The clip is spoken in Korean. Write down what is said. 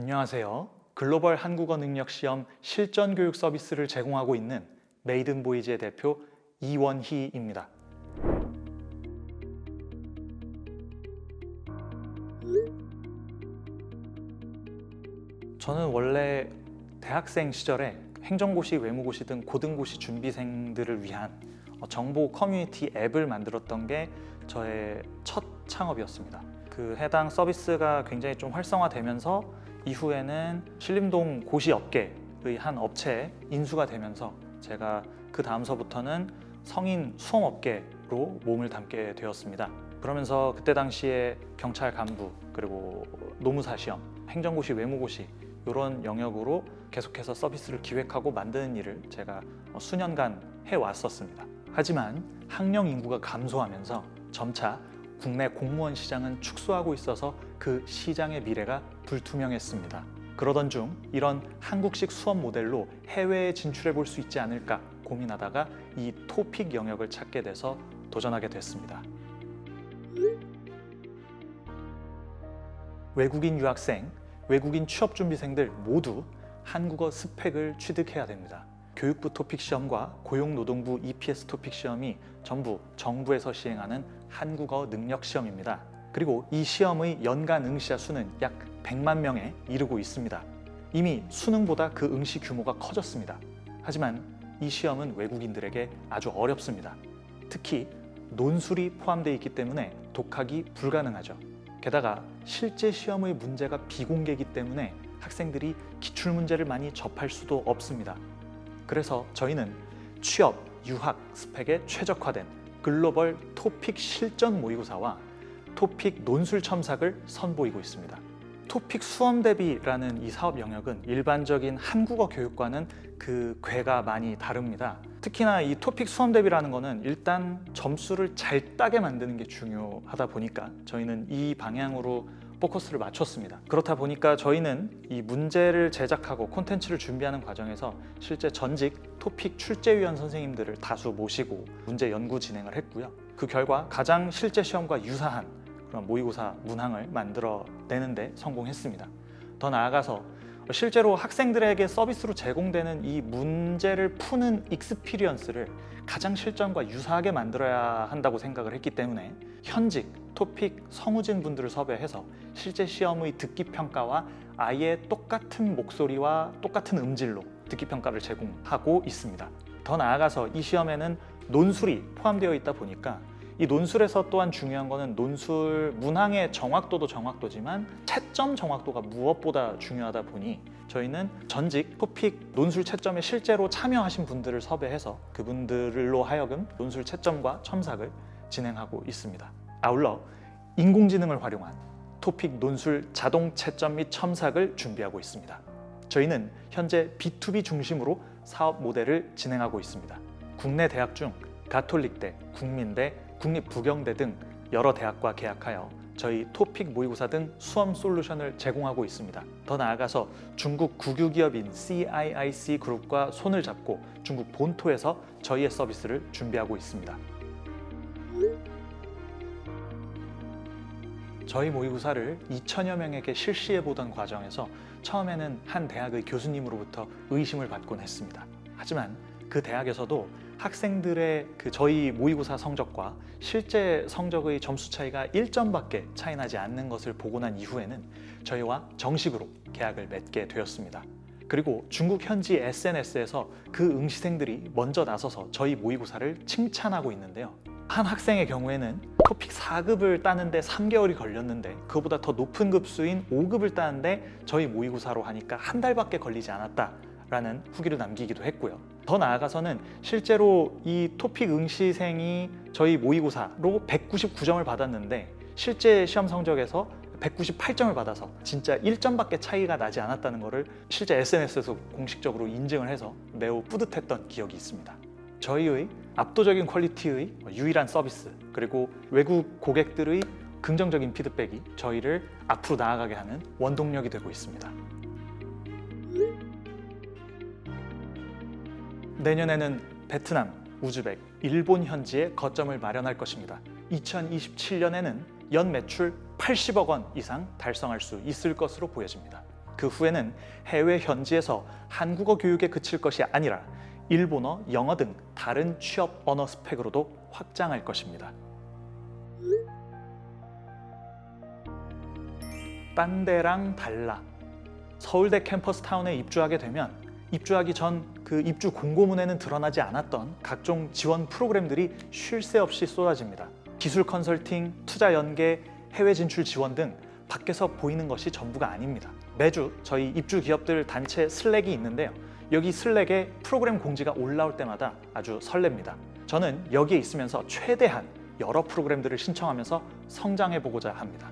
안녕하세요. 글로벌 한국어 능력 시험 실전 교육 서비스를 제공하고 있는 메이든보이즈의 대표 이원희입니다. 저는 원래 대학생 시절에 행정고시, 외무고시 등 고등고시 준비생들을 위한 정보 커뮤니티 앱을 만들었던 게 저의 첫 창업이었습니다. 그 해당 서비스가 굉장히 좀 활성화되면서 이후에는 신림동 고시 업계의 한 업체에 인수가 되면서 제가 그 다음서부터는 성인 수험 업계로 몸을 담게 되었습니다. 그러면서 그때 당시에 경찰 간부, 그리고 노무사 시험, 행정고시, 외무고시 이런 영역으로 계속해서 서비스를 기획하고 만드는 일을 제가 수년간 해왔었습니다. 하지만 학령 인구가 감소하면서 점차 국내 공무원 시장은 축소하고 있어서 그 시장의 미래가 불투명했습니다. 그러던 중 이런 한국식 수업 모델로 해외에 진출해 볼 수 있지 않을까 고민하다가 이 토픽 영역을 찾게 돼서 도전하게 됐습니다. 외국인 유학생, 외국인 취업준비생들 모두 한국어 스펙을 취득해야 됩니다. 교육부 토픽 시험과 고용노동부 EPS 토픽 시험이 전부 정부에서 시행하는 한국어 능력 시험입니다. 그리고 이 시험의 연간 응시자 수는 약 100만 명에 이르고 있습니다. 이미 수능보다 그 응시 규모가 커졌습니다. 하지만 이 시험은 외국인들에게 아주 어렵습니다. 특히 논술이 포함되어 있기 때문에 독학이 불가능하죠. 게다가 실제 시험의 문제가 비공개이기 때문에 학생들이 기출문제를 많이 접할 수도 없습니다. 그래서 저희는 취업, 유학 스펙에 최적화된 글로벌 토픽 실전 모의고사와 토픽 논술 첨삭을 선보이고 있습니다. 토픽 수험 대비라는 이 사업 영역은 일반적인 한국어 교육과는 그 궤가 많이 다릅니다. 특히나 이 토픽 수험 대비라는 거는 일단 점수를 잘 따게 만드는 게 중요하다 보니까 저희는 이 방향으로 포커스를 맞췄습니다. 그렇다 보니까 저희는 이 문제를 제작하고 콘텐츠를 준비하는 과정에서 실제 전직 토픽 출제위원 선생님들을 다수 모시고 문제 연구 진행을 했고요. 그 결과 가장 실제 시험과 유사한 그런 모의고사 문항을 만들어내는데 성공했습니다. 더 나아가서 실제로 학생들에게 서비스로 제공되는 이 문제를 푸는 익스피리언스를 가장 실전과 유사하게 만들어야 한다고 생각을 했기 때문에 현직 토픽 성우진 분들을 섭외해서 실제 시험의 듣기 평가와 아예 똑같은 목소리와 똑같은 음질로 듣기 평가를 제공하고 있습니다. 더 나아가서 이 시험에는 논술이 포함되어 있다 보니까 이 논술에서 또한 중요한 거는 논술 문항의 정확도도 정확도지만 채점 정확도가 무엇보다 중요하다 보니 저희는 전직 토픽 논술 채점에 실제로 참여하신 분들을 섭외해서 그분들로 하여금 논술 채점과 첨삭을 진행하고 있습니다. 아울러 인공지능을 활용한 토픽 논술 자동 채점 및 첨삭을 준비하고 있습니다. 저희는 현재 B2B 중심으로 사업 모델을 진행하고 있습니다. 국내 대학 중 가톨릭대, 국민대, 국립부경대 등 여러 대학과 계약하여 저희 토픽 모의고사 등 수험 솔루션을 제공하고 있습니다. 더 나아가서 중국 국유기업인 CIIC 그룹과 손을 잡고 중국 본토에서 저희의 서비스를 준비하고 있습니다. 저희 모의고사를 2천여 명에게 실시해보던 과정에서 처음에는 한 대학의 교수님으로부터 의심을 받곤 했습니다. 하지만 그 대학에서도 학생들의 저희 모의고사 성적과 실제 성적의 점수 차이가 1점밖에 차이 나지 않는 것을 보고 난 이후에는 저희와 정식으로 계약을 맺게 되었습니다. 그리고 중국 현지 SNS에서 그 응시생들이 먼저 나서서 저희 모의고사를 칭찬하고 있는데요. 한 학생의 경우에는 토픽 4급을 따는데 3개월이 걸렸는데 그거보다 더 높은 급수인 5급을 따는데 저희 모의고사로 하니까 한 달밖에 걸리지 않았다라는 후기를 남기기도 했고요. 더 나아가서는 실제로 이 토픽 응시생이 저희 모의고사로 199점을 받았는데 실제 시험 성적에서 198점을 받아서 진짜 1점밖에 차이가 나지 않았다는 것을 실제 SNS에서 공식적으로 인증을 해서 매우 뿌듯했던 기억이 있습니다. 저희의 압도적인 퀄리티의 유일한 서비스, 그리고 외국 고객들의 긍정적인 피드백이 저희를 앞으로 나아가게 하는 원동력이 되고 있습니다. 내년에는 베트남, 우즈벡, 일본 현지에 거점을 마련할 것입니다. 2027년에는 연 매출 80억 원 이상 달성할 수 있을 것으로 보여집니다. 그 후에는 해외 현지에서 한국어 교육에 그칠 것이 아니라 일본어, 영어 등 다른 취업 언어 스펙으로도 확장할 것입니다. 딴 데랑 달라. 서울대 캠퍼스 타운에 입주하게 되면 입주하기 전 그 입주 공고문에는 드러나지 않았던 각종 지원 프로그램들이 쉴 새 없이 쏟아집니다. 기술 컨설팅, 투자 연계, 해외 진출 지원 등 밖에서 보이는 것이 전부가 아닙니다. 매주 저희 입주 기업들 단체 슬랙이 있는데요. 여기 슬랙에 프로그램 공지가 올라올 때마다 아주 설렙니다. 저는 여기에 있으면서 최대한 여러 프로그램들을 신청하면서 성장해 보고자 합니다.